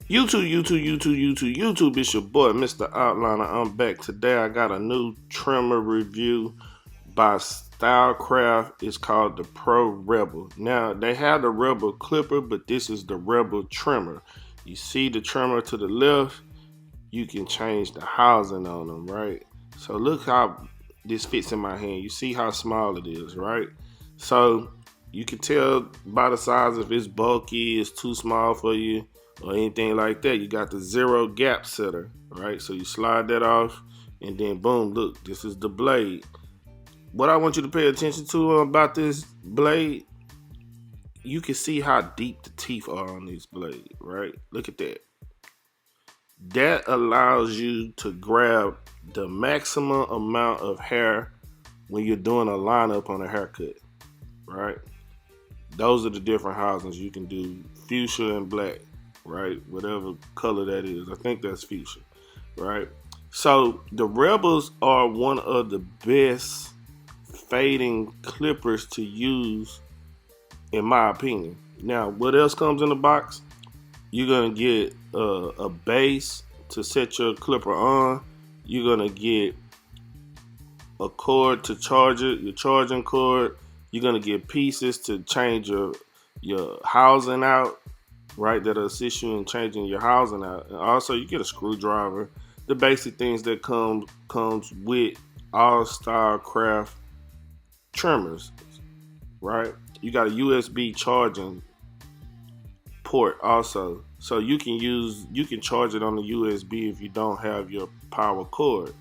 YouTube, it's your boy, Mr. Outliner. I'm back. Today I got a new trimmer review by Stylecraft. It's called the Pro Rebel. Now, they have the Rebel clipper, but this is the Rebel trimmer. You see the trimmer to the left, you can change the housing on them, right? So look how this fits in my hand. You see how small it is, right? So you can tell by the size if it's bulky, it's too small for you, or anything like that. You got the zero gap setter, right? So you slide that off, and then boom, look, this is the blade. What I want you to pay attention to about this blade, you can see how deep the teeth are on this blade, right? Look at that. That allows you to grab the maximum amount of hair when you're doing a lineup on a haircut, right? Those are the different housings you can do: fuchsia and black, right? Whatever color that is. I think that's fuchsia, right? So the Rebels are one of the best fading clippers to use, in my opinion. Now, what else comes in the box? You're gonna get a base to set your clipper on. You're gonna get a cord to charge it, your charging cord. You're gonna get pieces to change your housing out, right? That'll assist you in changing your housing out. And also, you get a screwdriver. The basic things that comes with all Stylecraft trimmers, right? You got a USB charging port also, so you can charge it on the USB if you don't have your power cord,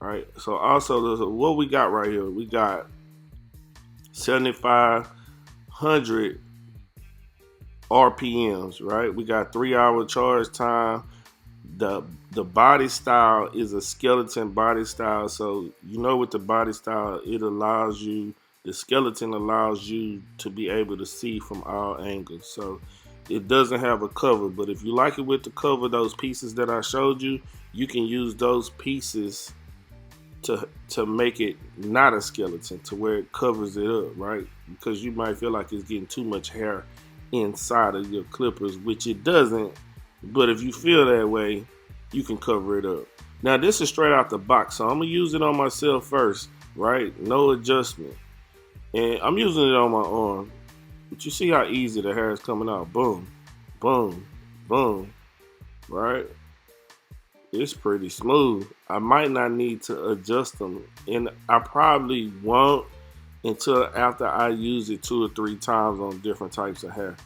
right? So also, what we got right here, we got 7,500 RPMs, right? We got 3-hour charge time. The body style is a skeleton body style, so you know with the body style, the skeleton allows you to be able to see from all angles. So it doesn't have a cover, but if you like it with the cover, those pieces that I showed you, you can use those pieces to make it not a skeleton, to where it covers it up, right? Because you might feel like it's getting too much hair inside of your clippers, which it doesn't. But if you feel that way, you can cover it up. Now, this is straight out the box, so I'm gonna use it on myself first, right? No adjustment. And I'm using it on my arm. But you see how easy the hair is coming out. Boom, boom, boom, right? It's pretty smooth. I might not need to adjust them, and I probably won't until after I use it 2 or 3 times on different types of hair,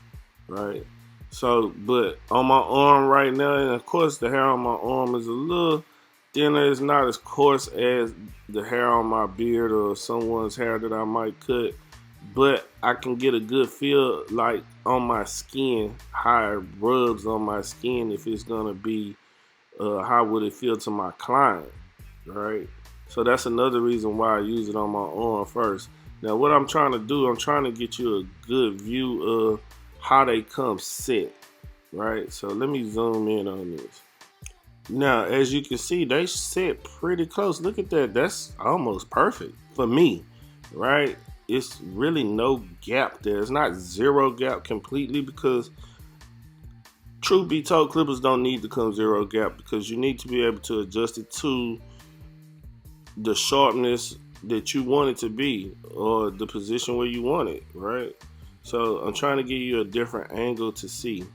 right? So, but on my arm right now, and of course the hair on my arm is a little thinner. It's not as coarse as the hair on my beard or someone's hair that I might cut, but I can get a good feel like on my skin, how it rubs on my skin, if it's gonna be, how would it feel to my client, right? So that's another reason why I use it on my arm first. Now what I'm trying to do, I'm trying to get you a good view of how they come set, right? So let me zoom in on this. Now, as you can see, they set pretty close. Look at that. That's almost perfect for me, right? It's really no gap there. It's not zero gap completely, because truth be told, clippers don't need to come zero gap, because you need to be able to adjust it to the sharpness that you want it to be, or the position where you want it, right? So I'm trying to give you a different angle to see.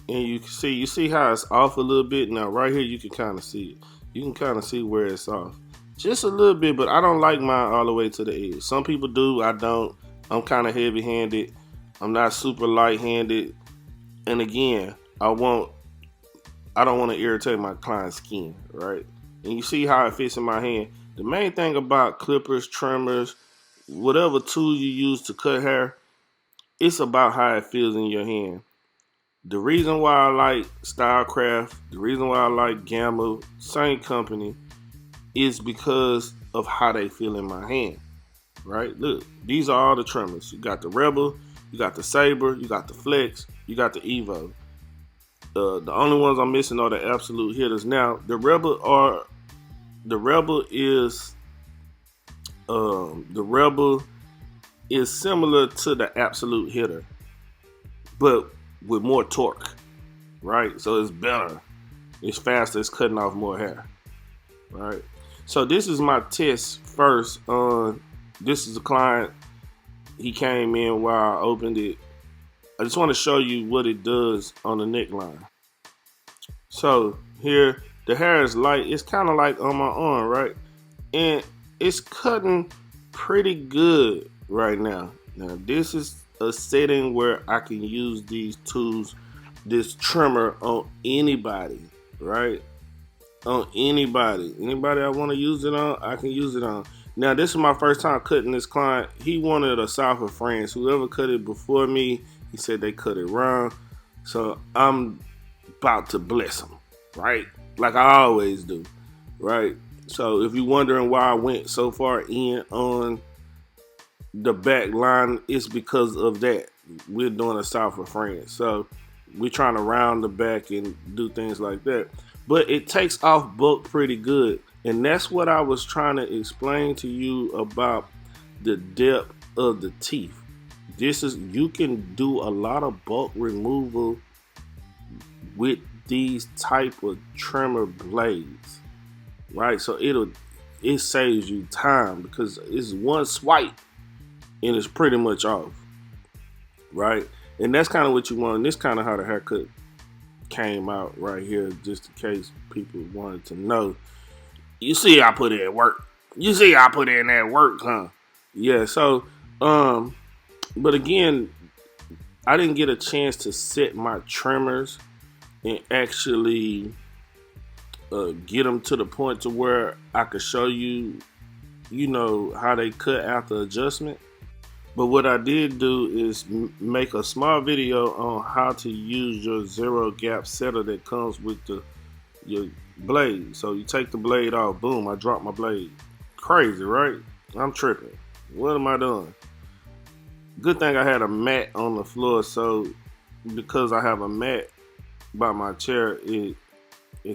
And you see how it's off a little bit. Now right here you can kind of see it. You can kind of see where it's off. Just a little bit, but I don't like mine all the way to the edge. Some people do, I don't. I'm kind of heavy-handed. I'm not super light-handed. And again, I don't want to irritate my client's skin, right? And you see how it fits in my hand. The main thing about clippers, trimmers, whatever tool you use to cut hair, it's about how it feels in your hand. The reason why I like Stylecraft, the reason why I like Gamma, same company, is because of how they feel in my hand, right? Look, these are all the trimmers. You got the Rebel, you got the Saber, you got the Flex, you got the Evo. The only ones I'm missing are the absolute hitters. Now, the Rebel is similar to the absolute hitter, but with more torque, right? So it's better. It's faster. It's cutting off more hair, right? So this is my test first. This is a client. He came in while I opened it. I just want to show you what it does on the neckline. So here, the hair is light. It's kind of like on my arm, right? And it's cutting pretty good right now. Now this is a setting where I can use these tools, this trimmer on anybody, right? On anybody I want to use it on, I can use it on. Now this is my first time cutting this client. He wanted a South of France. Whoever cut it before me, he said they cut it wrong, so I'm about to bless him, right? Like I always do, right? So if you're wondering why I went so far in on the back line, it's because of that. We're doing a South of France, so we're trying to round the back and do things like that. But it takes off bulk pretty good. And that's what I was trying to explain to you about the depth of the teeth. You can do a lot of bulk removal with these type of trimmer blades, right? So it saves you time because it's one swipe and it's pretty much off, right? And that's kind of what you want. And this kind of how the haircut came out right here, just in case people wanted to know. You see I put in work. You see I put in that work, huh? Yeah, so but again, I didn't get a chance to set my trimmers and actually get them to the point to where I could show you, you know, how they cut after adjustment. But what I did do is make a small video on how to use your zero gap setter that comes with your blade. So you take the blade off, boom, I dropped my blade. Crazy, right? I'm tripping. What am I doing? Good thing I had a mat on the floor, so because I have a mat by my chair, it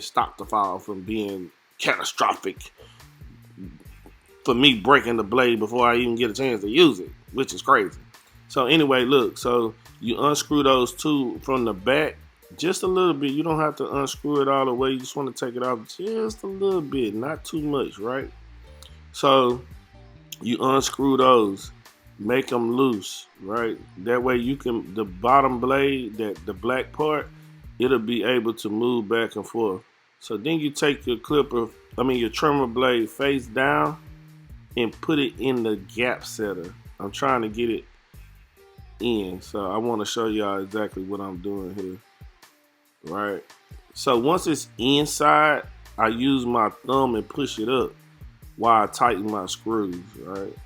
stopped the fall from being catastrophic for me breaking the blade before I even get a chance to use it, which is crazy. So anyway, look, so you unscrew those two from the back just a little bit. You don't have to unscrew it all the way. You just want to take it off just a little bit, not too much, right? So you unscrew those, make them loose, right? That way you can, the bottom blade, the black part, it'll be able to move back and forth. So then you take your your trimmer blade face down and put it in the gap setter. I'm trying to get it in, so I want to show y'all exactly what I'm doing here, right? So once it's inside, I use my thumb and push it up while I tighten my screws, right?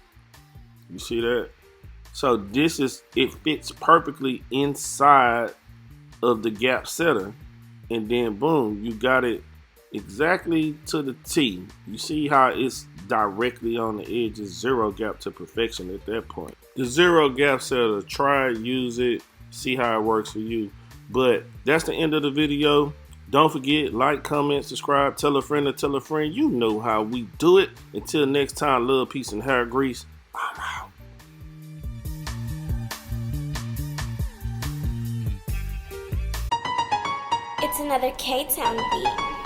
You see that? So it fits perfectly inside of the gap setter, and then boom, you got it exactly to the T. You see how it's directly on the edge. It's zero gap to perfection at that point. The zero gap setter, try it, use it, see how it works for you. But that's the end of the video. Don't forget, like, comment, subscribe, tell a friend to tell a friend. You know how we do it. Until next time, love, peace, and hair grease. I'm out. It's another K-Town beat.